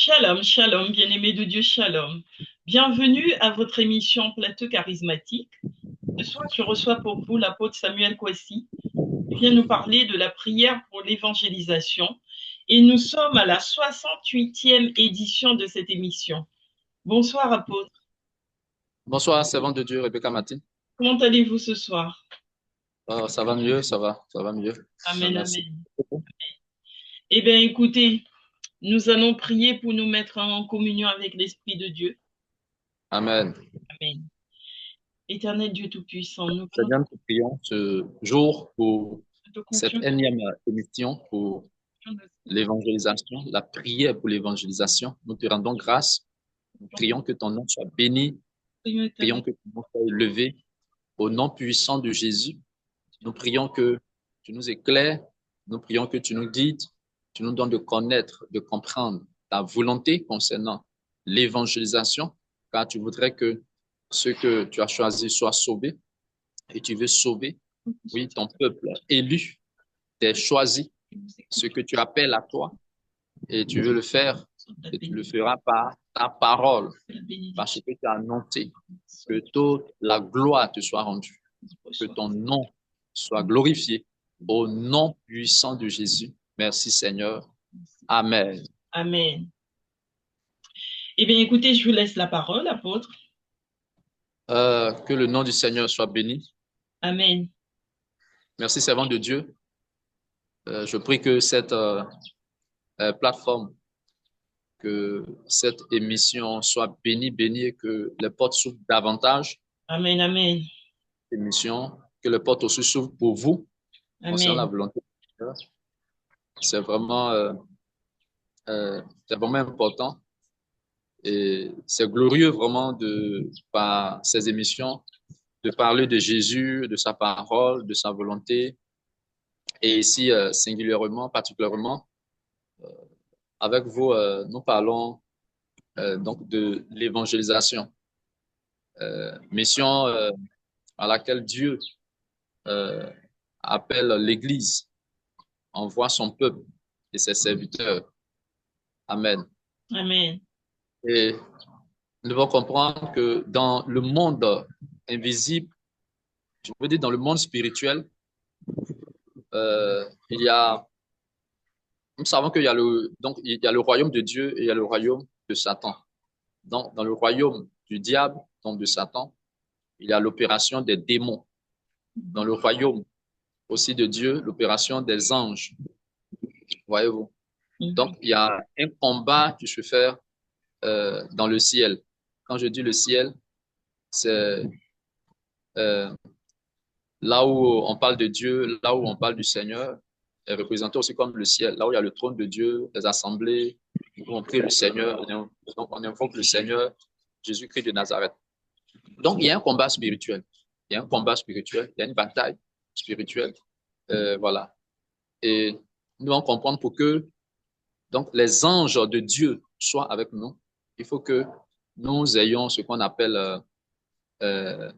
Shalom, shalom, bien-aimés de Dieu, shalom. Bienvenue à votre émission Plateau charismatique. Ce soir, je reçois pour vous l'apôtre Samuel Kwesi, qui vient nous parler de la prière pour l'évangélisation. Et nous sommes à la 68e édition de cette émission. Bonsoir, apôtre. Bonsoir, servant de Dieu, Rebecca Martin. Comment allez-vous ce soir? Ça va mieux, ça va mieux. Amen, Merci. amen. Eh bien, écoutez, nous allons prier pour nous mettre en communion avec l'Esprit de Dieu. Amen. Amen. Éternel Dieu Tout-Puissant, nous venons Seigneur, nous prions ce jour pour te cette confier énième émission pour l'évangélisation, la prière pour l'évangélisation. Nous te rendons grâce. Nous prions que ton nom soit béni. Prions que ton nom soit élevé au nom puissant de Jésus. Nous prions que tu nous éclaires. Nous prions que tu nous guides. Tu nous donnes de connaître, de comprendre ta volonté concernant l'évangélisation, car tu voudrais que ceux que tu as choisis soient sauvés et tu veux sauver, oui, ton peuple élu, t'es choisi, ce que tu appelles à toi et tu veux le faire et tu le feras par ta parole, parce que tu as annoncé que toute la gloire te soit rendue, que ton nom soit glorifié au nom puissant de Jésus. Merci Seigneur. Amen. Amen. Eh bien, écoutez, je vous laisse la parole, apôtre. Que le nom du Seigneur soit béni. Amen. Merci, servant de Dieu. Je prie que cette plateforme, que cette émission soit bénie, bénie et que les portes s'ouvrent davantage. Amen, amen. Émission, que les portes aussi s'ouvrent pour vous concernant la Amen. volonté du Seigneur. C'est vraiment, c'est vraiment important et c'est glorieux vraiment par ces émissions, de parler de Jésus, de sa parole, de sa volonté. Et ici, singulièrement, particulièrement, avec vous, nous parlons donc de l'évangélisation, mission à laquelle Dieu euh, appelle l'Église, envoie son peuple et ses serviteurs. Amen. Amen. Et nous devons comprendre que dans le monde invisible, je veux dire dans le monde spirituel, il y a, nous savons qu'il y a donc il y a le royaume de Dieu et il y a le royaume de Satan. Donc, dans le royaume du diable, donc de Satan, il y a l'opération des démons. Dans le royaume aussi de Dieu, l'opération des anges. Voyez-vous? Donc, Mhm. il y a un combat qui se fait dans le ciel. Quand je dis le ciel, c'est euh, là où on parle de Dieu, là où on parle du Seigneur, est représenté aussi comme le ciel, là où il y a le trône de Dieu, les assemblées, où on prie le Seigneur, donc on invoque le Seigneur, Jésus-Christ de Nazareth. Donc, il y a un combat spirituel. Il y a un combat spirituel, il y a une bataille spirituelle. Voilà. Et nous devons comprendre pour que donc, les anges de Dieu soient avec nous. Il faut que nous ayons ce qu'on appelle euh,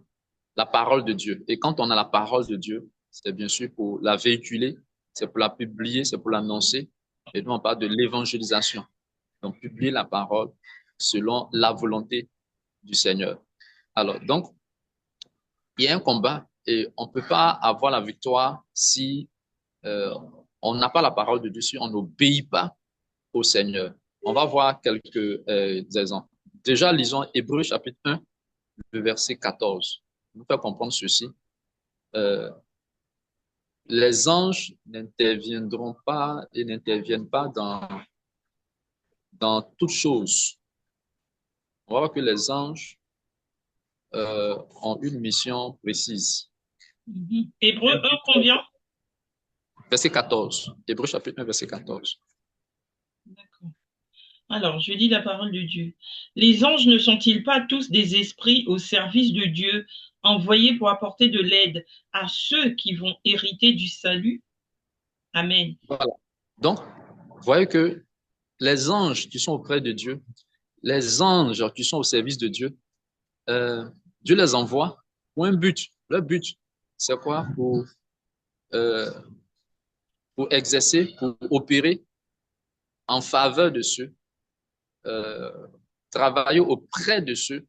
la parole de Dieu. Et quand on a la parole de Dieu, c'est bien sûr pour la véhiculer, c'est pour la publier, c'est pour l'annoncer. Et nous, on parle de l'évangélisation. Donc, publier la parole selon la volonté du Seigneur. Alors, donc, il y a un combat et on ne peut pas avoir la victoire si euh, on n'a pas la parole de Dieu, si on n'obéit pas au Seigneur. On va voir quelques exemples. Déjà, lisons Hébreux chapitre 1, le verset 14. Nous faire comprendre ceci. Euh, les anges n'interviendront pas et n'interviennent pas dans toutes choses. On va voir que les anges ont une mission précise. Mhm. Hébreu 1, combien? Verset 14. Hébreux chapitre 1, verset 14. D'accord. Alors, je lis la parole de Dieu. Les anges ne sont-ils pas tous des esprits au service de Dieu, envoyés pour apporter de l'aide à ceux qui vont hériter du salut? Amen. Voilà. Donc, vous voyez que les anges qui sont auprès de Dieu, les anges qui sont au service de Dieu, euh, Dieu les envoie pour un but. Leur but, c'est quoi? Euh, pour exercer, pour opérer en faveur de ceux euh, travailler auprès de ceux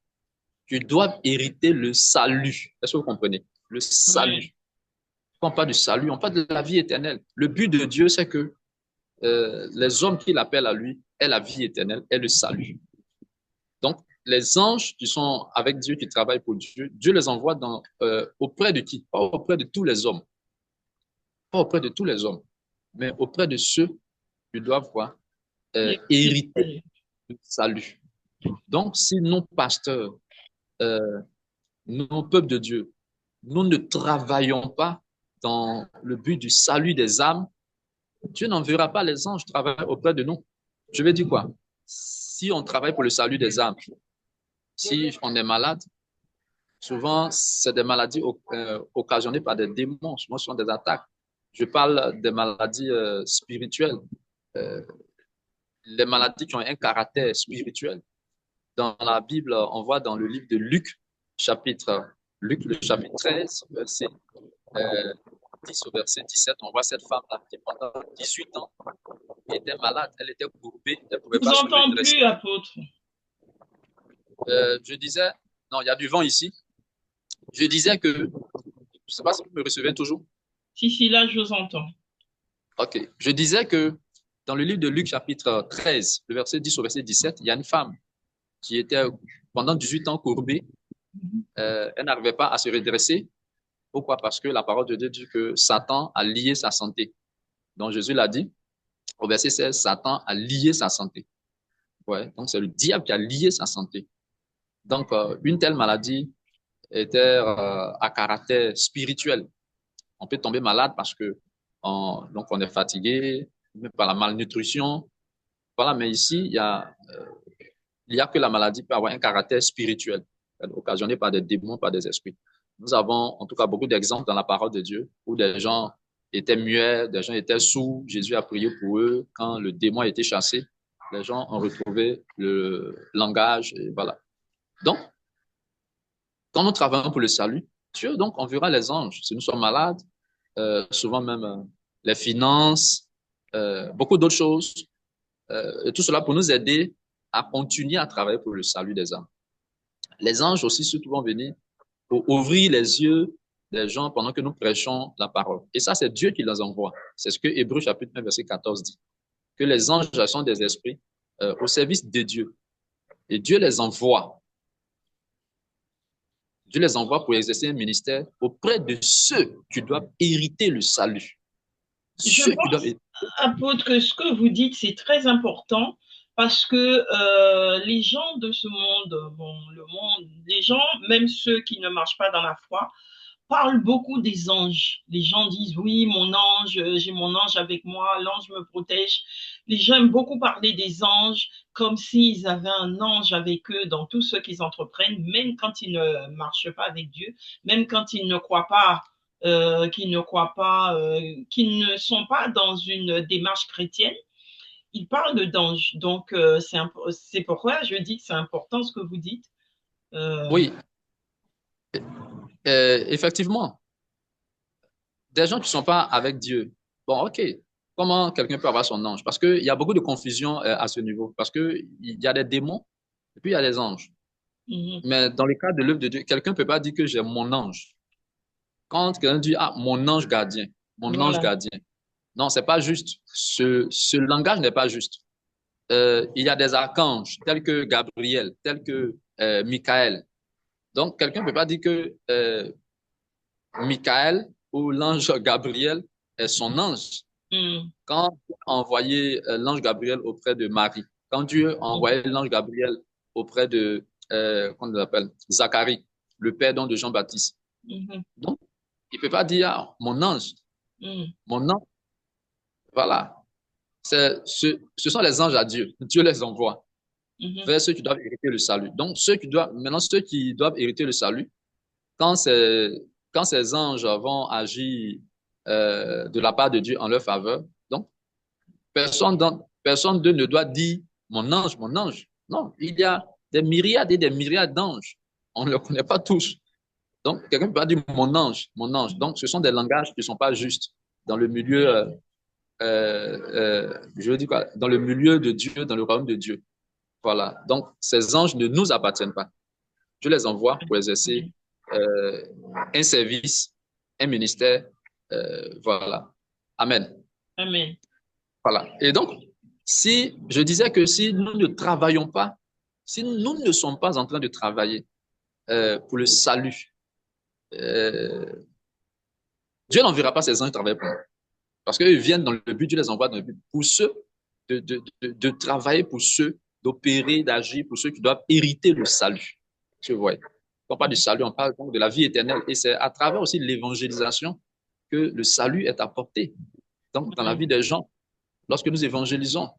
qui doivent hériter le salut. Est-ce que vous comprenez? Le Oui. salut. Quand on parle du salut, on parle de la vie éternelle. Le but de Dieu, c'est que les hommes qu'il appelle à lui aient la vie éternelle, aient le salut. Donc, les anges qui sont avec Dieu, qui travaillent pour Dieu, Dieu les envoie auprès de qui? Pas auprès de tous les hommes. Pas auprès de tous les hommes, mais auprès de ceux qui doivent quoi? Hériter le salut. Donc, si nos pasteurs, euh, nos peuples de Dieu, nous ne travaillons pas dans le but du salut des âmes, Dieu n'enverra pas les anges travailler auprès de nous. Je vais dire quoi? Si on travaille pour le salut des âmes, si on est malade, souvent c'est des maladies occasionnées par des démons, souvent ce sont des attaques. Je parle des maladies spirituelles, euh, les maladies qui ont un caractère spirituel. Dans la Bible, on voit dans le livre de Luc, le chapitre 13, verset 10 au verset 17, on voit cette femme-là qui pendant 18 ans était malade, elle était courbée, elle ne Je pouvait vous pas se entends redresser. plus, apôtre. Je disais, non, il y a du vent ici. Je disais que, je ne sais pas si vous me recevez toujours. Si, là, je vous entends. Ok. Je disais que dans le livre de Luc, chapitre 13, le verset 10 au verset 17, il y a une femme qui était pendant 18 ans courbée. Elle n'arrivait pas à se redresser. Pourquoi? Parce que la parole de Dieu dit que Satan a lié sa santé. Donc Jésus l'a dit au verset 16, Satan a lié sa santé. Ouais, donc c'est le diable qui a lié sa santé. Donc une telle maladie était à caractère spirituel. On peut tomber malade parce que donc on est fatigué, même par la malnutrition. Voilà, mais ici, il y a que la maladie peut avoir un caractère spirituel, occasionné par des démons, par des esprits. Nous avons en tout cas beaucoup d'exemples dans la parole de Dieu où des gens étaient muets, des gens étaient sourds. Jésus a prié pour eux. Quand le démon a été chassé, les gens ont retrouvé le langage. Et voilà. Donc, quand nous travaillons pour le salut, Dieu donc enverra les anges. Si nous sommes malades, souvent même les finances, beaucoup d'autres choses, et tout cela pour nous aider à continuer à travailler pour le salut des âmes. Les anges aussi surtout vont venir pour ouvrir les yeux des gens pendant que nous prêchons la parole. Et ça, c'est Dieu qui les envoie. C'est ce que Hébreux chapitre 9, verset 14 dit. Que les anges sont des esprits au service de Dieu. Et Dieu les envoie. Dieu les envoie pour exercer un ministère auprès de ceux qui doivent hériter le salut. Je Ceux qui doivent pense, hériter. apôtre, que ce que vous dites, c'est très important parce que les gens de ce monde, bon, le monde, les gens, même ceux qui ne marchent pas dans la foi, parlent beaucoup des anges. Les gens disent, oui, mon ange, j'ai mon ange avec moi, l'ange me protège. Les gens aiment beaucoup parler des anges comme s'ils avaient un ange avec eux dans tout ce qu'ils entreprennent, même quand ils ne marchent pas avec Dieu, même quand ils ne croient pas, qu'ils ne sont pas dans une démarche chrétienne. Ils parlent d'anges. Donc, c'est pourquoi je dis que c'est important ce que vous dites. Euh, Oui, effectivement. Des gens qui ne sont pas avec Dieu. Bon, ok. Comment quelqu'un peut avoir son ange? Parce qu'il y a beaucoup de confusion à ce niveau. Parce qu'il y a des démons et puis il y a des anges. mm, Mais dans le cas de l'œuvre de Dieu, quelqu'un ne peut pas dire que j'ai mon ange. Quand quelqu'un dit, ah, mon ange voilà. gardien. Non, c'est pas juste. Ce langage n'est pas juste. Il y a des archanges tels que Gabriel, tels que Michael. Donc, quelqu'un ne peut pas dire que Michael ou l'ange Gabriel est son ange. Mm, Quand Dieu a envoyé l'ange Gabriel auprès de Marie, quand Dieu a mm, envoyé l'ange Gabriel auprès de, comment on l'appelle, Zacharie, le père donc de Jean-Baptiste. mm, Donc, il ne peut pas dire, ah, mm, mon ange, voilà. Ce sont les anges à Dieu. Dieu les envoie mm, vers ceux qui doivent hériter le salut. Donc, maintenant, ceux qui doivent hériter le salut, quand, quand ces anges vont agir de la part de Dieu en leur faveur, donc, personne d'eux ne doit dire mon ange, mon ange. Non, il y a des myriades et des myriades d'anges. On ne les connaît pas tous. Donc, quelqu'un peut pas dire mon ange, mon ange. Donc, ce sont des langages qui ne sont pas justes dans le milieu, je veux dire quoi, dans le milieu de Dieu, dans le royaume de Dieu. Voilà. Donc, ces anges ne nous appartiennent pas. Dieu les envoie pour exercer un service, un ministère. Voilà. Amen. Amen. Voilà. Et donc, si je disais que si nous ne travaillons pas, si nous ne sommes pas en train de travailler pour le salut, Dieu n'enverra pas ses anges travailler pour nous. Parce qu'ils viennent dans le but, Dieu les envoie dans le but pour ceux de travailler pour ceux, d'opérer, d'agir pour ceux qui doivent hériter le salut. Tu vois. Quand on parle du salut, on parle donc de la vie éternelle. Et c'est à travers aussi l'évangélisation que le salut est apporté. Donc, dans la vie des gens, lorsque nous évangélisons,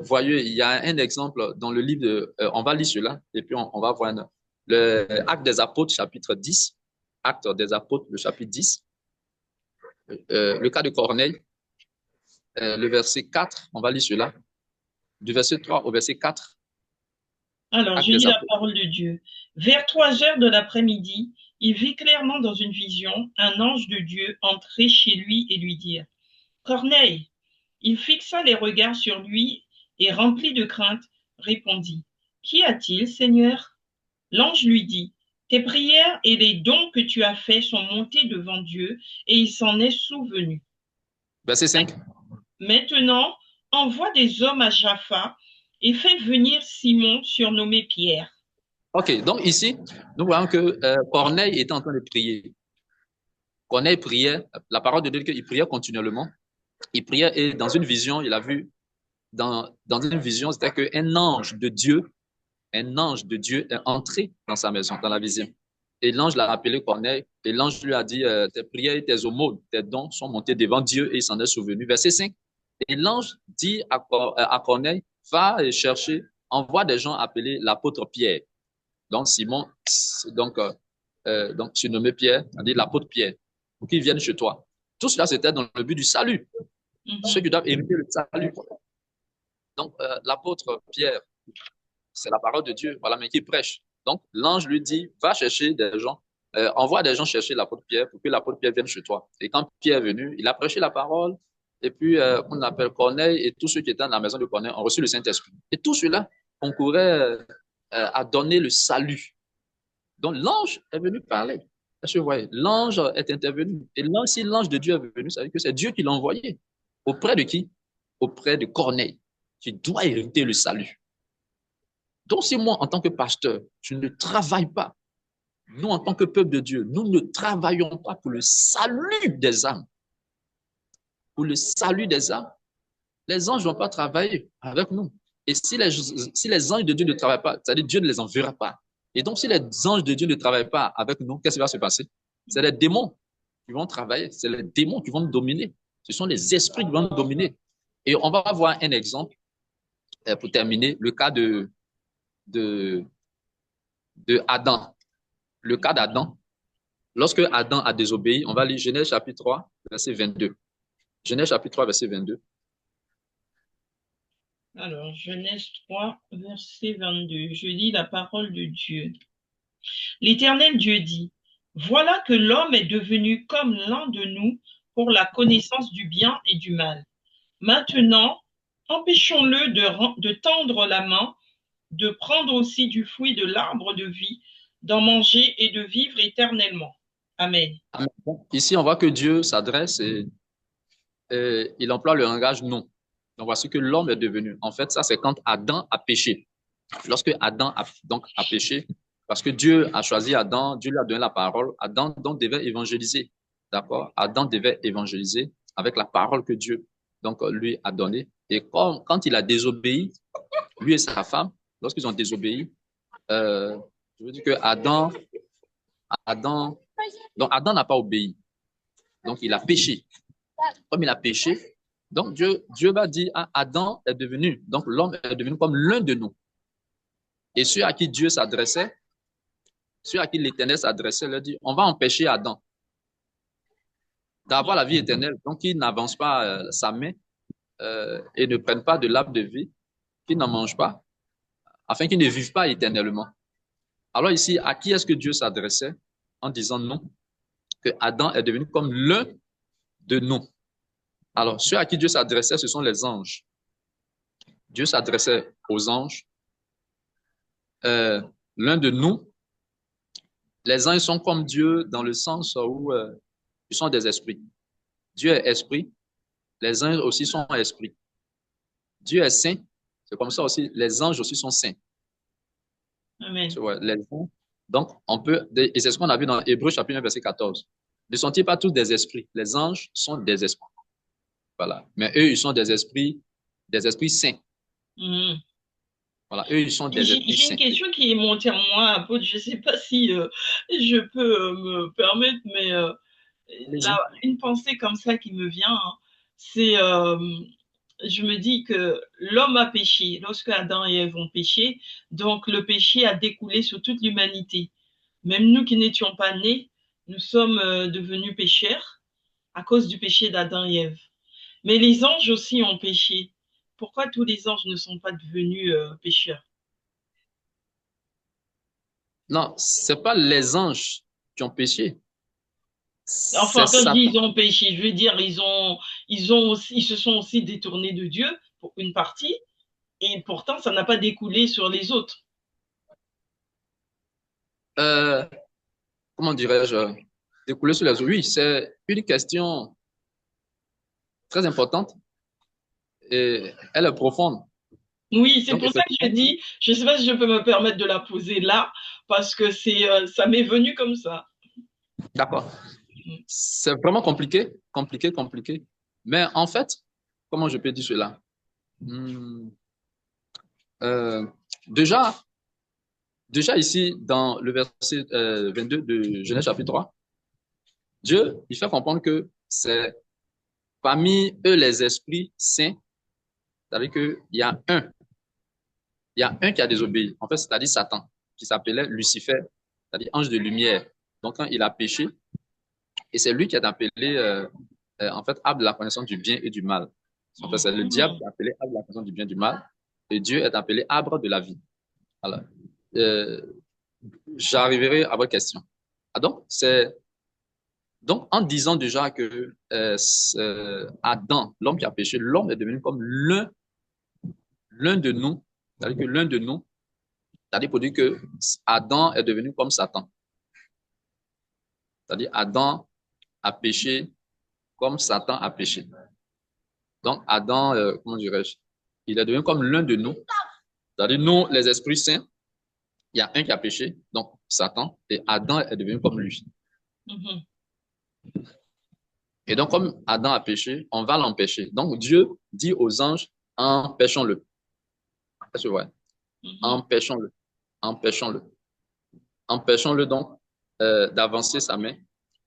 voyez, il y a un exemple dans le livre de, on va lire cela, et puis on va voir le Acte des Apôtres, chapitre 10. Acte des Apôtres, le chapitre 10. Le cas de Corneille, le verset 4, on va lire cela, du verset 3 au verset 4. Alors, Acte je lis des la Apôtres. parole de Dieu. Vers 3 heures de l'après-midi, il vit clairement dans une vision un ange de Dieu entrer chez lui et lui dire, Corneille. Il fixa les regards sur lui et, rempli de crainte, répondit, Qu'y a-t-il, Seigneur? L'ange lui dit, Tes prières et les dons que tu as faits sont montés devant Dieu et il s'en est souvenu. Verset 5. Maintenant, envoie des hommes à Jaffa et fais venir Simon, surnommé Pierre. Ok, donc ici, nous voyons que Corneille était en train de prier. Corneille priait, la parole de Dieu dit qu'il priait continuellement. Il priait et dans une vision, il a vu, dans une vision, c'était qu'un ange de Dieu, un ange de Dieu est entré dans sa maison, dans la vision. Et l'ange l'a appelé Corneille, et l'ange lui a dit, tes prières, tes aumônes, tes dons sont montés devant Dieu et il s'en est souvenu. Verset 5. Et l'ange dit à Corneille, va chercher, envoie des gens appeler l'apôtre Pierre. Donc Simon, donc surnommé Pierre, on dit l'apôtre Pierre, pour qu'ils viennent chez toi. Tout cela, c'était dans le but du salut. Ceux qui doivent hériter le salut. Donc l'apôtre Pierre, c'est la parole de Dieu, voilà, mais qui prêche. Donc l'ange lui dit, va chercher des gens, envoie des gens chercher l'apôtre Pierre pour que l'apôtre Pierre vienne chez toi. Et quand Pierre est venu, il a prêché la parole, et puis on appelle Corneille, et tous ceux qui étaient dans la maison de Corneille ont reçu le Saint-Esprit. Et tout cela concourait à donner le salut. Donc l'ange est venu parler. Est-ce que vous voyez? L'ange est intervenu. Et là, si l'ange de Dieu est venu, ça veut dire que c'est Dieu qui l'a envoyé. Auprès de qui? Auprès de Corneille, qui doit hériter le salut. Donc si moi, en tant que pasteur, je ne travaille pas, nous, en tant que peuple de Dieu, nous ne travaillons pas pour le salut des âmes. Pour le salut des âmes, les anges ne vont pas travailler avec nous. Et si les anges de Dieu ne travaillent pas, c'est-à-dire Dieu ne les enverra pas. Et donc, si les anges de Dieu ne travaillent pas avec nous, qu'est-ce qui va se passer? C'est les démons qui vont travailler, c'est les démons qui vont nous dominer. Ce sont les esprits qui vont nous dominer. Et on va voir un exemple, pour terminer, le cas de Adam. Le cas d'Adam. Lorsque Adam a désobéi, on va lire Genèse chapitre 3, verset 22. Genèse chapitre 3, verset 22. Alors, Genèse 3, verset 22. Je lis la parole de Dieu. L'Éternel Dieu dit, Voilà que l'homme est devenu comme l'un de nous pour la connaissance du bien et du mal. Maintenant, empêchons-le de tendre la main, de prendre aussi du fruit de l'arbre de vie, d'en manger et de vivre éternellement. Amen. Amen. Ici, on voit que Dieu s'adresse et il emploie le langage non. Donc, voici que l'homme est devenu. En fait, ça, c'est quand Adam a péché. Lorsque Adam a péché, parce que Dieu a choisi Adam, Dieu lui a donné la parole, Adam donc devait évangéliser. D'accord? Adam devait évangéliser avec la parole que Dieu donc lui a donnée. Et quand il a désobéi, lui et sa femme, lorsqu'ils ont désobéi, je veux dire que donc Adam n'a pas obéi. Donc il a péché. Comme il a péché, donc Dieu va dire, ah, Adam est devenu, donc l'homme est devenu comme l'un de nous. Et ceux à qui Dieu s'adressait, ceux à qui l'Éternel s'adressait, leur dit, on va empêcher Adam d'avoir la vie éternelle. Donc, qu'il n'avance pas sa main et ne prenne pas de l'arbre de vie, qu'il n'en mange pas, afin qu'il ne vive pas éternellement. Alors ici, à qui est-ce que Dieu s'adressait en disant non? Que Adam est devenu comme l'un de nous. Alors, ceux à qui Dieu s'adressait, ce sont les anges. Dieu s'adressait aux anges euh, l'un de nous, les anges sont comme Dieu dans le sens où ils sont des esprits. Dieu est esprit, les anges aussi sont esprits. Dieu est saint, c'est comme ça aussi, les anges aussi sont saints. Amen. Tu vois, les anges, donc, on peut, et c'est ce qu'on a vu dans Hébreux chapitre 1, verset 14. Ne sont-ils pas tous des esprits? Les anges sont des esprits. Voilà. Mais eux, ils sont des esprits saints. Mhm. Voilà. Eux, ils sont des esprits J'ai une saints. question qui est montée en moi, apôtre. Je ne sais pas si je peux me permettre, mais là, Allez-y. une pensée comme ça qui me vient, hein, c'est, je me dis que l'homme a péché lorsque Adam et Ève ont péché, donc le péché a découlé sur toute l'humanité. Même nous qui n'étions pas nés, nous sommes devenus pécheurs à cause du péché d'Adam et Ève. Mais les anges aussi ont péché. Pourquoi tous les anges ne sont pas devenus pécheurs? Non, c'est pas les anges qui ont péché. C'est Enfin, quand je dis Satan. ils ont péché, je veux dire ils se sont aussi détournés de Dieu pour une partie, et pourtant ça n'a pas découlé sur les autres. Euh, comment dirais-je? Découler sur les eaux. Oui, c'est une question très importante et elle est profonde. Oui, c'est Donc, pour ça que je effectivement, dis, je ne sais pas si je peux me permettre de la poser là, parce que ça m'est venu comme ça. d'accord. C'est vraiment compliqué, compliqué, compliqué. Mais en fait, comment je peux dire cela? Hmm, euh, déjà, déjà ici, dans le verset 22 de Genèse chapitre 3, Dieu, il fait comprendre que c'est parmi eux les esprits saints, c'est-à-dire il y a un qui a désobéi. En fait, c'est-à-dire Satan, qui s'appelait Lucifer, c'est-à-dire ange de lumière. Donc, quand il a péché, et c'est lui qui est appelé, en fait, arbre de la connaissance du bien et du mal. En fait, c'est le diable Mhm. qui est appelé arbre de la connaissance du bien et du mal, et Dieu est appelé arbre de la vie. Voilà. Euh, J'arriverai à votre question. Ah, donc, en disant déjà que Adam, l'homme qui a péché, l'homme est devenu comme l'un de nous, c'est-à-dire que l'un de nous, c'est-à-dire pour dire que Adam est devenu comme Satan. C'est-à-dire Adam a péché comme Satan a péché. Donc, Adam, comment dirais-je, il est devenu comme l'un de nous. C'est-à-dire, nous, les esprits saints, il y a un qui a péché, donc Satan, et Adam est devenu comme lui. Mhm. Et donc, comme Adam a péché, on va l'empêcher. Donc, Dieu dit aux anges, empêchons-le. C'est vrai. Mhm. Empêchons-le. Empêchons-le. Empêchons-le donc d'avancer sa main,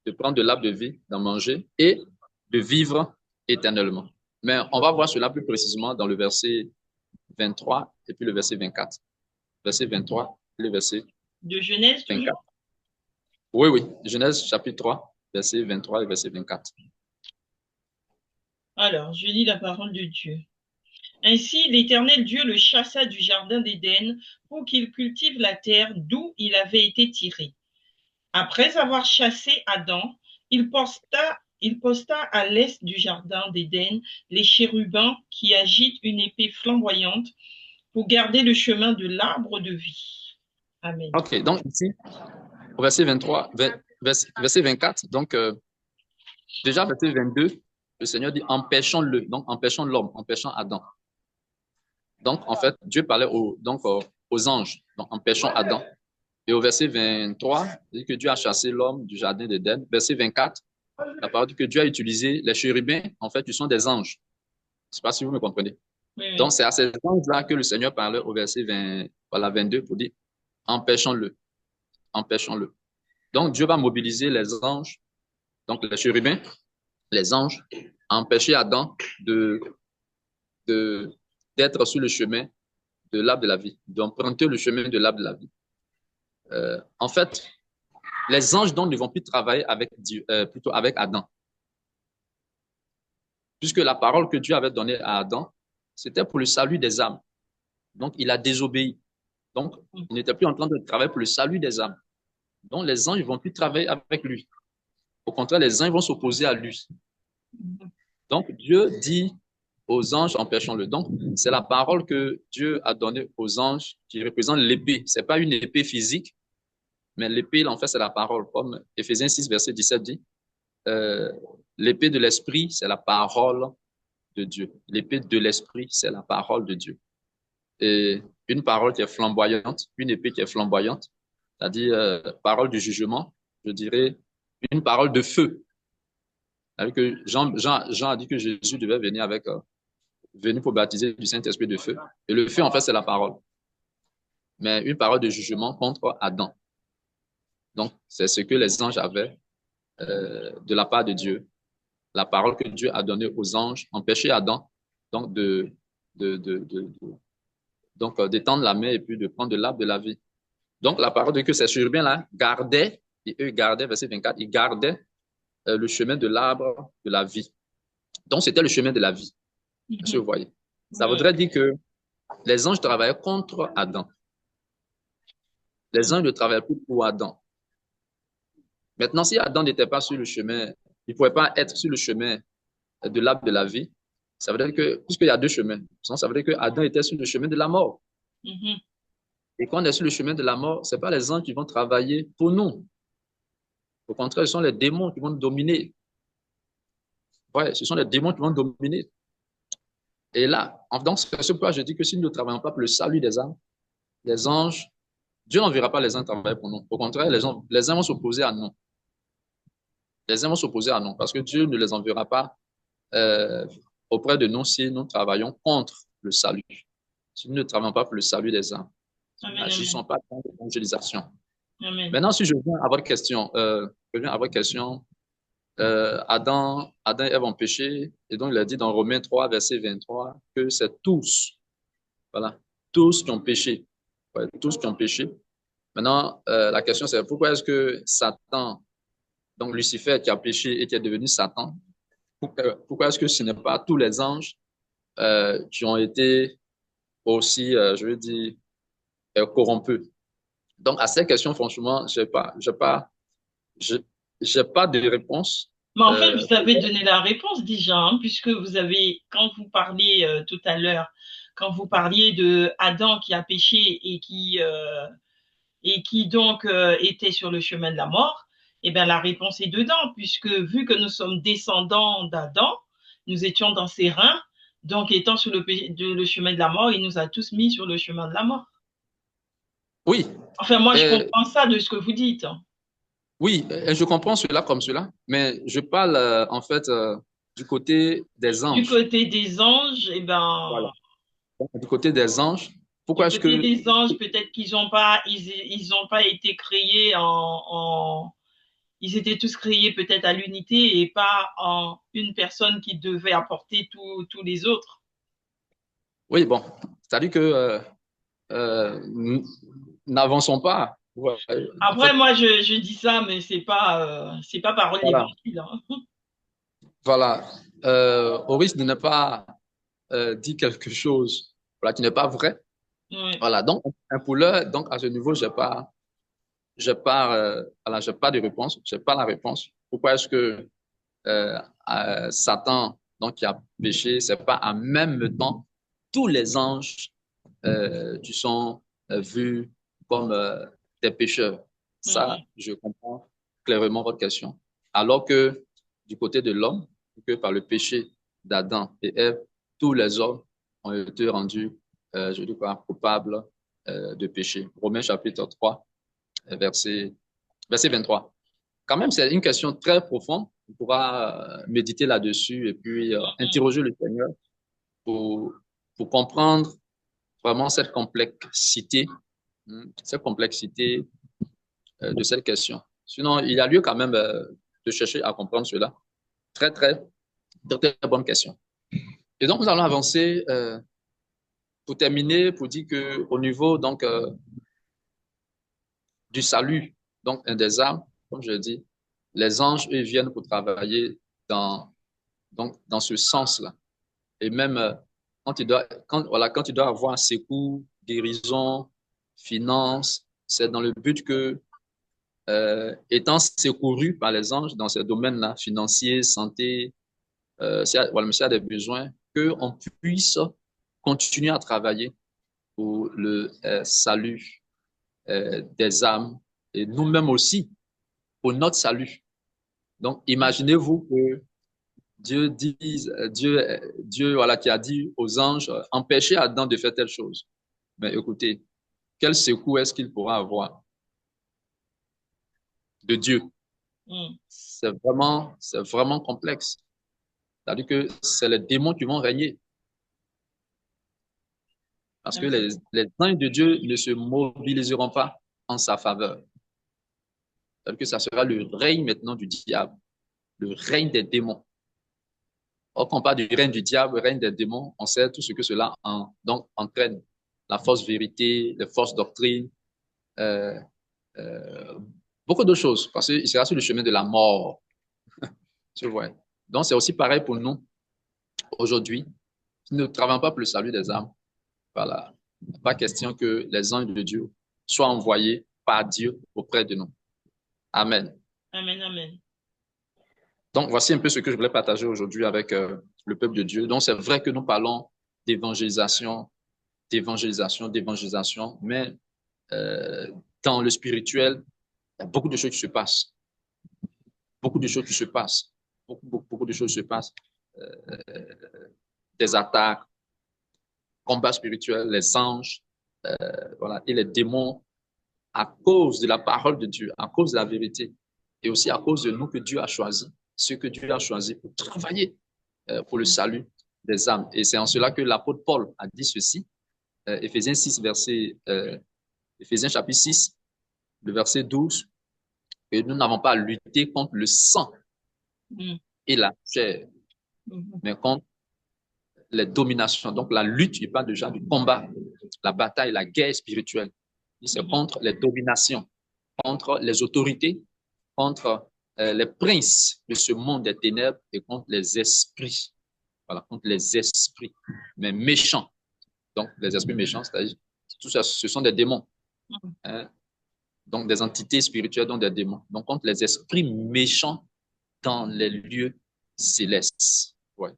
de prendre de l'arbre de vie, d'en manger et de vivre éternellement. Mais on va voir cela plus précisément dans le verset 23 et puis le verset 24. Verset 23 et le verset De Genèse 24. toujours? Oui, oui. Genèse chapitre 3, verset 23 et verset 24. Alors, je lis la parole de Dieu. Ainsi, l'Éternel Dieu le chassa du jardin d'Éden pour qu'il cultive la terre d'où il avait été tiré. Après avoir chassé Adam, il posta à l'est du jardin d'Éden les chérubins qui agitent une épée flamboyante pour garder le chemin de l'arbre de vie. Amen. OK, donc ici, au verset 23, verset 24, donc déjà verset 22, le Seigneur dit empêchons-le, donc empêchons l'homme, empêchons Adam. Donc en fait, Dieu parlait aux anges, donc empêchons Adam. Et au verset 23, il dit que Dieu a chassé l'homme du jardin d'Éden. Verset 24, la parole dit que Dieu a utilisé les chérubins, en fait, ils sont des anges. Je ne sais pas si vous me comprenez. Oui, Donc oui. c'est à ces anges-là que le Seigneur parlait au verset 20, voilà, 22 pour dire empêchons-le, empêchons-le. Donc Dieu va mobiliser les anges, donc les chérubins, les anges, empêcher Adam de, de, d'être sur le chemin de l'arbre de la vie, d'emprunter le chemin de l'arbre de la vie. En fait, les anges donc ne vont plus travailler avec Dieu, plutôt avec Adam, puisque la parole que Dieu avait donnée à Adam, c'était pour le salut des âmes. Donc, il a désobéi. Donc, il n'était plus en train de travailler pour le salut des âmes. Donc, les anges ne vont plus travailler avec lui. Au contraire, les anges vont s'opposer à lui. Donc, Dieu dit aux anges empêchant-le. Donc, c'est la parole que Dieu a donnée aux anges qui représente l'épée. C'est pas une épée physique, mais l'épée, en fait, c'est la parole. Comme Éphésiens 6, verset 17 dit, euh, l'épée de l'esprit, c'est la parole de Dieu. L'épée de l'esprit, c'est la parole de Dieu. Et une parole qui est flamboyante, une épée qui est flamboyante, c'est-à-dire parole du jugement, je dirais une parole de feu. C'est-à-dire que Jean a dit que Jésus devait venir venir pour baptiser du Saint-Esprit de feu. Et le feu, en fait, c'est la parole. Mais une parole de jugement contre Adam. Donc, c'est ce que les anges avaient de la part de Dieu. La parole que Dieu a donnée aux anges empêchait Adam donc de, de, de, donc d'étendre la main et puis de prendre de l'arbre de la vie. Donc, la parole de que ces chérubins-là gardaient, et eux gardaient, verset 24, ils gardaient le chemin de l'arbre de la vie. Donc, c'était le chemin de la vie. Est-ce que vous voyez? Ça voudrait dire que les anges travaillaient contre Adam. Les anges ne travaillaient plus pour Adam. Maintenant, si Adam n'était pas sur le chemin, il ne pouvait pas être sur le chemin de l'arbre de la vie. Ça veut dire que, puisqu'il y a deux chemins, ça veut dire que Adam était sur le chemin de la mort. Et quand on est sur le chemin de la mort, ce n'est pas les anges qui vont travailler pour nous. Au contraire, ce sont les démons qui vont nous dominer. Ouais, ce sont les démons qui vont nous dominer. Et là, donc, c'est pourquoi je dis que si nous ne travaillons pas pour le salut des âmes, les anges, Dieu n'enverra pas les anges travailler pour nous. Au contraire, les anges vont s'opposer à nous. Les anges vont s'opposer à nous parce que Dieu ne les enverra pas auprès de nous si nous travaillons contre le salut. Si nous ne travaillons pas pour le salut des âmes, n'agissons pas dans l'évangélisation. Maintenant, si je viens à votre question, Adam et Ève ont péché, et donc il a dit dans Romains 3, verset 23, que c'est tous, voilà, tous qui ont péché. Ouais, tous qui ont péché. Maintenant, la question c'est pourquoi est-ce que Satan, donc Lucifer qui a péché et qui est devenu Satan, pourquoi est-ce que ce n'est pas tous les anges qui ont été aussi, je veux dire, corrompus? Donc, à cette question, franchement, j'ai pas de réponse. Mais en fait, vous avez donné la réponse déjà, hein, puisque vous avez, quand vous parliez tout à l'heure, quand vous parliez de Adam qui a péché et qui donc était sur le chemin de la mort, eh bien la réponse est dedans, puisque vu que nous sommes descendants d'Adam, nous étions dans ses reins, donc étant sur le chemin de la mort, il nous a tous mis sur le chemin de la mort. Oui. Enfin, moi, je comprends ça de ce que vous dites. Oui, je comprends cela comme cela, mais je parle en fait du côté des anges. Du côté des anges, eh ben. Voilà. Du côté des anges, pourquoi est-ce que du côté des anges, peut-être qu'ils n'ont pas, ils ont pas été créés ils étaient tous créés peut-être à l'unité et pas en une personne qui devait apporter tous les autres. Oui, bon, c'est-à-dire que n'avançons pas. Ouais. Après, en fait, moi, je dis ça, mais c'est pas parole d'évangile. Hein. Voilà. Au risque de ne pas dire quelque chose voilà, qui n'est pas vrai. Oui. Voilà. Donc, un pouleur, donc à ce niveau, j'ai pas de réponse. J'ai pas la réponse. Pourquoi est-ce que Satan, donc, qui a péché, c'est pas en même temps tous les anges qui sont vus comme des pécheurs. Ça, je comprends clairement votre question. Alors que du côté de l'homme, que par le péché d'Adam et Ève, tous les hommes ont été rendus, je dis quoi, coupables de péché. Romains chapitre 3, verset 23. Quand même, c'est une question très profonde. On pourra méditer là-dessus et puis interroger le Seigneur pour comprendre vraiment cette complexité de cette question. Sinon, il y a lieu quand même de chercher à comprendre cela. Très, très bonne question. Et donc, nous allons avancer pour terminer, pour dire que au niveau donc du salut, donc un des âmes, comme je dis, les anges eux viennent pour travailler dans ce sens-là. Et même quand tu dois avoir secours, guérison, finance, c'est dans le but que étant secouru par les anges dans ces domaines-là, financiers, santé, s'il y a des besoins, qu'on puisse continuer à travailler pour le salut des âmes et nous-mêmes aussi pour notre salut. Donc, imaginez-vous que Dieu dise, Dieu, voilà, qui a dit aux anges, empêchez Adam de faire telle chose. Mais écoutez, quel secours est-ce qu'il pourra avoir de Dieu? C'est vraiment complexe. C'est-à-dire que c'est les démons qui vont régner. Parce que les anges de Dieu ne se mobiliseront pas en sa faveur. C'est-à-dire que ça sera le règne maintenant du diable, le règne des démons. Or, quand on parle du règne du diable, le règne des démons, on sait tout ce que cela donc, entraîne. La fausse vérité, les fausses doctrines, euh, beaucoup de choses, parce qu'il sera sur le chemin de la mort. Tu vois. Donc, c'est aussi pareil pour nous aujourd'hui. Nous ne travaillons pas pour le salut des âmes. Voilà. Pas question que les anges de Dieu soient envoyés par Dieu auprès de nous. Amen. Amen, amen. Donc, voici un peu ce que je voulais partager aujourd'hui avec le peuple de Dieu. Donc, c'est vrai que nous parlons d'évangélisation, mais dans le spirituel, il y a beaucoup de choses qui se passent. Beaucoup de choses qui se passent. Beaucoup de choses se passent. Des attaques, combats spirituels, les anges, voilà, et les démons, à cause de la parole de Dieu, à cause de la vérité, et aussi à cause de nous que Dieu a choisi, ceux que Dieu a choisi pour travailler pour le salut des âmes. Et c'est en cela que l'apôtre Paul a dit ceci, Éphésiens 6, Éphésiens chapitre 6, le verset 12, que nous n'avons pas à lutter contre le sang et la chair, mais contre les dominations. Donc la lutte, il parle déjà du combat, la bataille, la guerre spirituelle. C'est contre les dominations, contre les autorités, contre les princes de ce monde des ténèbres et contre les esprits. Voilà, contre les esprits, mais méchants. Donc, les esprits méchants, c'est-à-dire, tout ça, ce sont des démons. Hein? Donc, des entités spirituelles, donc des démons. Donc, contre les esprits méchants dans les lieux célestes. Ouais.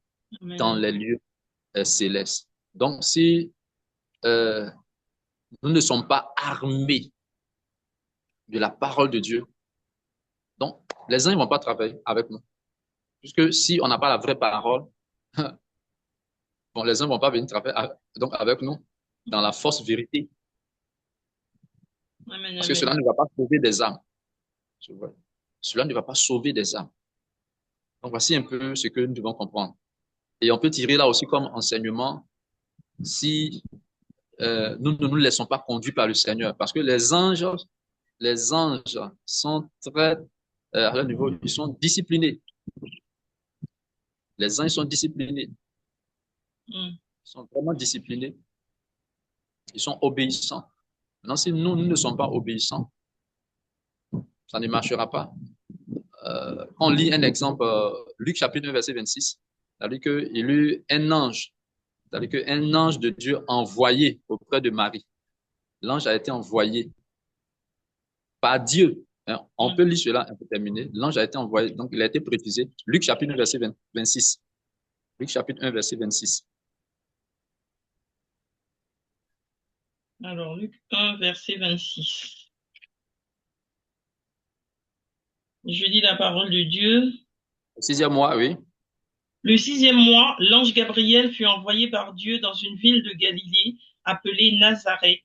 Dans les lieux célestes. Donc, si nous ne sommes pas armés de la parole de Dieu, donc les uns ne vont pas travailler avec nous. Puisque si on n'a pas la vraie parole, bon, les uns ne vont pas venir travailler donc avec nous dans la fausse vérité. Parce que cela ne va pas sauver des âmes. Cela ne va pas sauver des âmes. Donc, voici un peu ce que nous devons comprendre. Et on peut tirer là aussi comme enseignement si nous ne nous laissons pas conduire par le Seigneur. Parce que les anges sont très, à leur niveau, ils sont disciplinés. Les anges sont disciplinés. Ils sont vraiment disciplinés. Ils sont obéissants. Maintenant, si nous ne sommes pas obéissants, ça ne marchera pas. On lit un exemple, Luc chapitre 1, verset 26. C'est-à-dire qu'il y eut un ange, c'est-à-dire qu'un ange de Dieu envoyé auprès de Marie. L'ange a été envoyé par Dieu. Hein, on peut lire cela un peu terminé. L'ange a été envoyé, donc il a été précisé. Luc chapitre 1, verset 26. Luc chapitre 1, verset 26. Alors, Luc 1, verset 26. Je lis la parole de Dieu. Le 6e mois, oui. Le 6e mois, l'ange Gabriel fut envoyé par Dieu dans une ville de Galilée appelée Nazareth.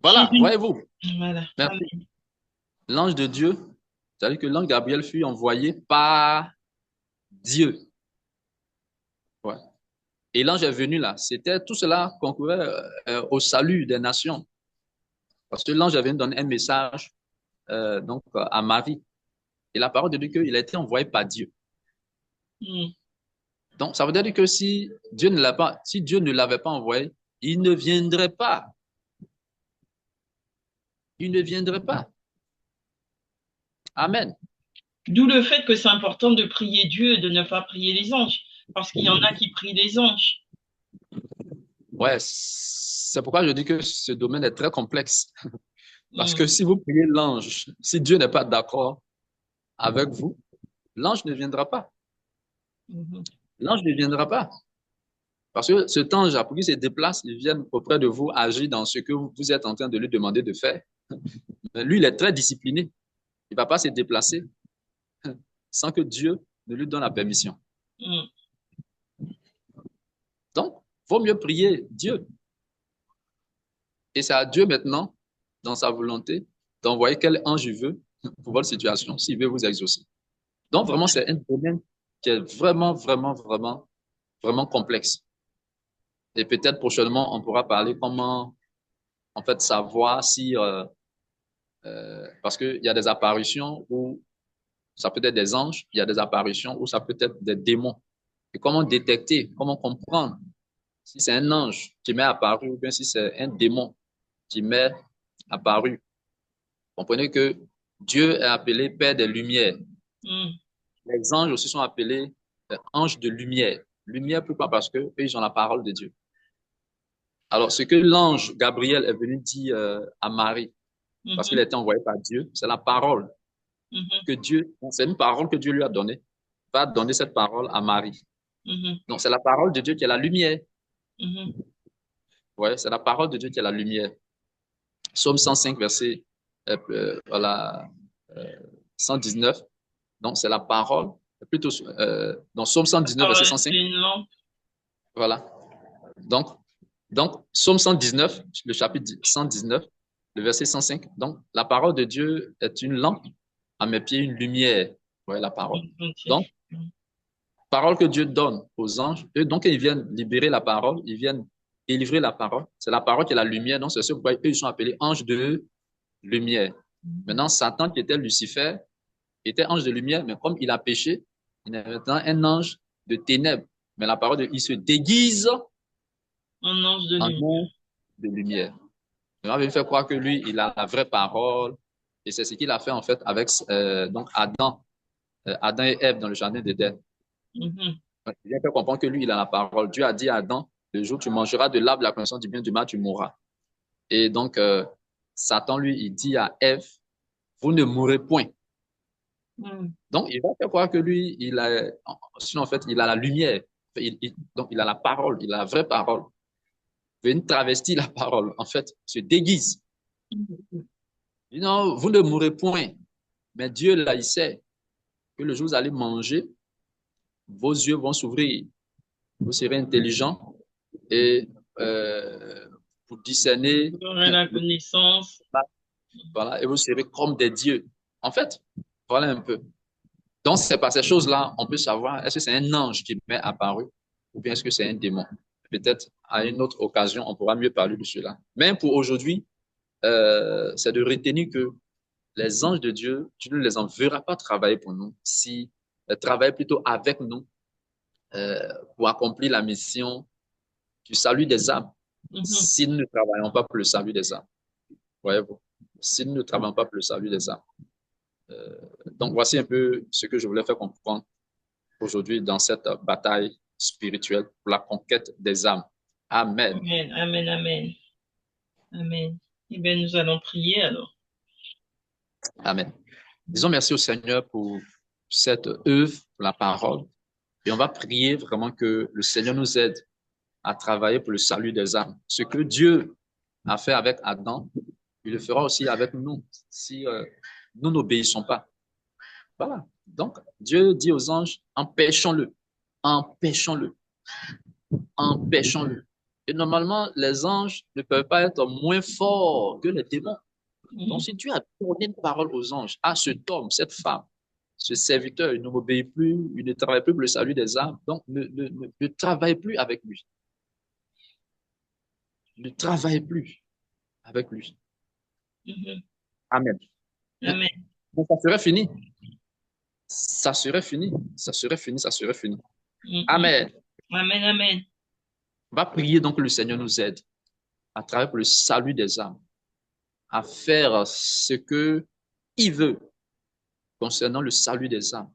Voilà, voyez-vous. Voilà. L'ange de Dieu, c'est-à-dire que l'ange Gabriel fut envoyé par Dieu. Ouais. Et l'ange est venu là. C'était tout cela concourait au salut des nations. Parce que l'ange est venu donner un message donc à Marie. Et la parole de Dieu, qu'il a été envoyé par Dieu. Donc, ça veut dire que si Dieu ne l'avait pas envoyé, il ne viendrait pas. Il ne viendrait pas. Amen. D'où le fait que c'est important de prier Dieu et de ne pas prier les anges. Parce qu'il y en a qui prient les anges. Ouais, c'est pourquoi je dis que ce domaine est très complexe. Parce que si vous priez l'ange, si Dieu n'est pas d'accord avec vous, l'ange ne viendra pas. L'ange ne viendra pas. Parce que cet ange, pour qu'il se déplace, il vient auprès de vous agir dans ce que vous êtes en train de lui demander de faire. Mais lui, il est très discipliné. Il ne va pas se déplacer sans que Dieu ne lui donne la permission. Mm. Donc, il vaut mieux prier Dieu. Et c'est à Dieu maintenant, dans sa volonté, d'envoyer quel ange il veut pour votre situation, s'il veut vous exaucer. Donc, vraiment, c'est un domaine qui est vraiment, vraiment, vraiment, vraiment complexe. Et peut-être prochainement, on pourra parler comment, en fait, savoir si, parce qu'il y a des apparitions où ça peut être des anges, il y a des apparitions où ça peut être des démons. Et comment détecter, comment comprendre si c'est un ange qui m'est apparu ou bien si c'est un démon qui m'est apparu. Comprenez que Dieu est appelé Père des Lumières. Mm. Les anges aussi sont appelés anges de lumière. Lumière, pourquoi? Parce que eux, ils ont la parole de Dieu. Alors, ce que l'ange Gabriel est venu dire à Marie, parce qu'il a Mhm. été envoyé par Dieu, c'est la parole Mhm. que Dieu, c'est une parole que Dieu lui a donnée, va donner cette parole à Marie. Mhm. Donc, c'est la parole de Dieu qui est la lumière. Mhm. Ouais, c'est la parole de Dieu qui est la lumière. Psaume 105, verset voilà, euh, 119. Donc, c'est la parole. Plutôt, donc, Psaume La 119, verset parole, 105. c'est une lampe. Voilà. Donc, Psaume 119, le chapitre 119, le verset 105. Donc, la parole de Dieu est une lampe à mes pieds, une lumière. Ouais, la parole. Ok. Donc, parole que Dieu donne aux anges. Eux, donc, ils viennent libérer la parole, ils viennent délivrer la parole. C'est la parole qui est la lumière. Donc, c'est ce pourquoi eux, ils sont appelés anges de lumière. Maintenant, Satan, qui était Lucifer, était ange de lumière, mais comme il a péché, il est maintenant un ange de ténèbres. Mais la parole de, il se déguise Un ange de en lumière. ange de lumière. On va lui faire croire que lui, il a la vraie parole. Et c'est ce qu'il a fait en fait avec donc Adam et Ève dans le jardin d'Éden. Mhm. Il vient faire comprendre que lui, il a la parole. Dieu a dit à Adam, le jour où tu mangeras de l'arbre de la connaissance du bien et du mal, tu mourras. Et donc, Satan, lui, il dit à Ève, vous ne mourrez point. Mm. Donc, il va faire croire que lui, sinon, en fait, il a la lumière. Donc, il a la parole, il a la vraie parole. Il veut travestir la parole, en fait, se déguise. Mhm. Il dit non, vous ne mourrez point. Mais Dieu, là, il sait que le jour où vous allez manger, vos yeux vont s'ouvrir. Vous serez intelligent et vous discerner Vous aurez la le connaissance. mal, voilà, et vous serez comme des dieux. En fait, voilà un peu. Donc, c'est par ces choses-là, on peut savoir est-ce que c'est un ange qui m'est apparu ou bien est-ce que c'est un démon. Peut-être à une autre occasion, on pourra mieux parler de cela. Mais pour aujourd'hui, c'est de retenir que les anges de Dieu, tu ne les enverras pas travailler pour nous, si travailler plutôt avec nous pour accomplir la mission du salut des âmes, Mhm. si nous ne travaillons pas pour le salut des âmes. Voyez-vous, si nous ne travaillons pas pour le salut des âmes. Euh, donc, voici un peu ce que je voulais faire comprendre aujourd'hui dans cette bataille spirituelle pour la conquête des âmes. Amen. Amen, amen, amen, amen. Eh bien, nous allons prier alors. Amen. Disons merci au Seigneur pour cette œuvre, pour la parole. Et on va prier vraiment que le Seigneur nous aide à travailler pour le salut des âmes. Ce que Dieu a fait avec Adam, il le fera aussi avec nous si nous n'obéissons pas. Voilà. Donc, Dieu dit aux anges, empêchons-le, empêchons-le, empêchons-le. Et normalement, les anges ne peuvent pas être moins forts que les démons. Donc, Mhm. si Dieu a donné une parole aux anges, à cet homme, cette femme, ce serviteur, il ne m'obéit plus, il ne travaille plus pour le salut des âmes, donc ne travaille plus avec lui. Ne travaille plus avec lui. Mhm. Amen. Amen. Donc, ça serait fini. Ça serait fini. Ça serait fini. Ça serait fini. Mhm. Amen. Amen, amen. On va prier donc que le Seigneur nous aide à travailler pour le salut des âmes, à faire ce que il veut concernant le salut des âmes,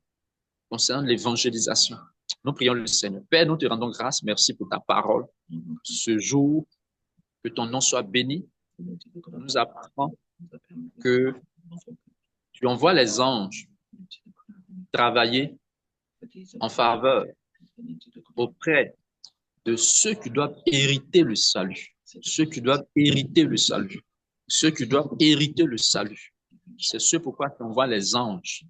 concernant l'évangélisation. Nous prions le Seigneur. Père, nous te rendons grâce. Merci pour ta parole. Ce jour, que ton nom soit béni. On nous apprend que tu envoies les anges travailler en faveur auprès de ceux qui doivent hériter le salut. Ceux qui doivent hériter le salut. Ceux qui doivent hériter le salut. C'est ce pourquoi tu envoies les anges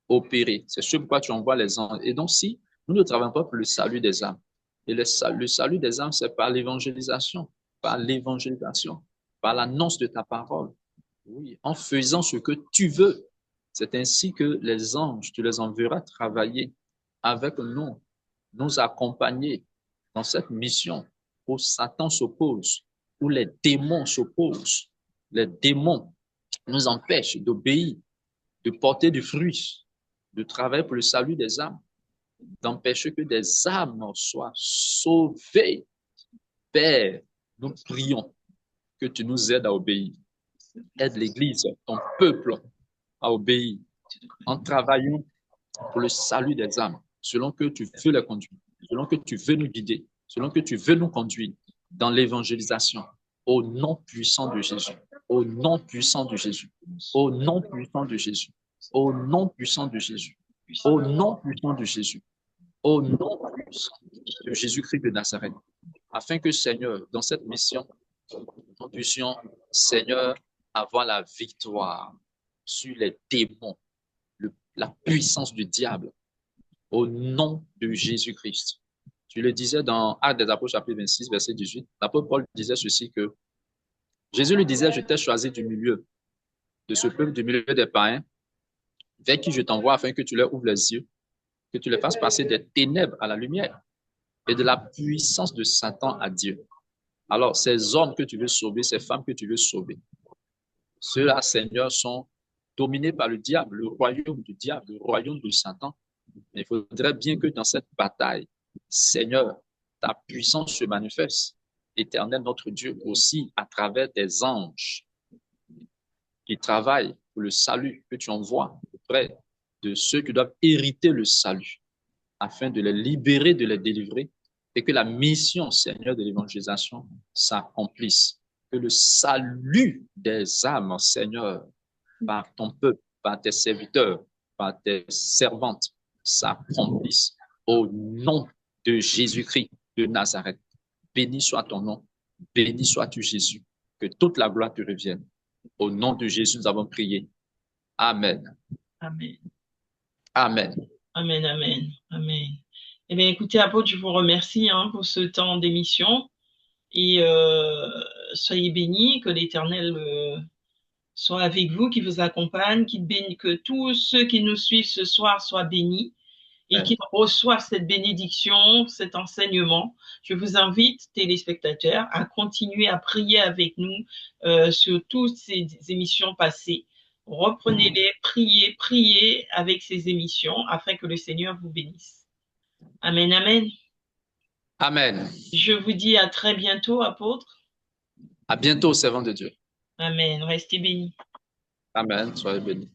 opérer. C'est ce pourquoi tu envoies les anges. Et donc, si nous ne travaillons pas pour le salut des âmes, et le salut des âmes, c'est par l'évangélisation, par l'annonce de ta parole. Oui, en faisant ce que tu veux. C'est ainsi que les anges, tu les enverras travailler avec nous, nous accompagner dans cette mission où Satan s'oppose, où les démons s'opposent. Les démons nous empêchent d'obéir, de porter du fruit, de travailler pour le salut des âmes, d'empêcher que des âmes soient sauvées. Père, nous prions que tu nous aides à obéir. Aide l'Église, ton peuple, à obéir en travaillant pour le salut des âmes, selon que tu veux les conduire, selon que tu veux nous guider, selon que tu veux nous conduire dans l'évangélisation, au nom puissant de Jésus, au nom puissant de Jésus, au nom puissant de Jésus, au nom puissant de Jésus, au nom puissant de Jésus, au nom puissant de Jésus-Christ de Nazareth, afin que, Seigneur, dans cette mission, nous puissions, Seigneur, avoir la victoire sur les démons, la puissance du diable, au nom de Jésus-Christ. Tu le disais dans Actes des Apôtres, chapitre 26, verset 18. L'apôtre Paul disait ceci, que Jésus lui disait, je t'ai choisi du milieu de ce peuple, du milieu des païens, vers qui je t'envoie afin que tu leur ouvres les yeux, que tu les fasses passer des ténèbres à la lumière et de la puissance de Satan à Dieu. Alors, ces hommes que tu veux sauver, ces femmes que tu veux sauver, ceux-là, Seigneur, sont dominés par le diable, le royaume du diable, le royaume de Satan. Mais il faudrait bien que dans cette bataille, Seigneur, ta puissance se manifeste. Éternel, notre Dieu, aussi à travers des anges qui travaillent pour le salut que tu envoies auprès de ceux qui doivent hériter le salut, afin de les libérer, de les délivrer, et que la mission, Seigneur, de l'évangélisation s'accomplisse. Que le salut des âmes, Seigneur, par ton peuple, par tes serviteurs, par tes servantes, s'accomplisse au nom de Jésus-Christ de Nazareth. Béni soit ton nom, béni sois-tu Jésus, que toute la gloire te revienne. Au nom de Jésus, nous avons prié. Amen. Amen. Amen. Amen, amen, amen. Eh bien, écoutez, apôtre, je vous remercie pour ce temps d'émission et soyez bénis, que l'Éternel soit avec vous, qui vous accompagne, que tous ceux qui nous suivent ce soir soient bénis et qu'ils reçoivent cette bénédiction, cet enseignement. Je vous invite, téléspectateurs, à continuer à prier avec nous sur toutes ces émissions passées. Reprenez-les, priez avec ces émissions afin que le Seigneur vous bénisse. Amen, amen. Amen. Je vous dis à très bientôt, apôtre. À bientôt, servant de Dieu. Amen. Restez bénis. Amen. Soyez bénis.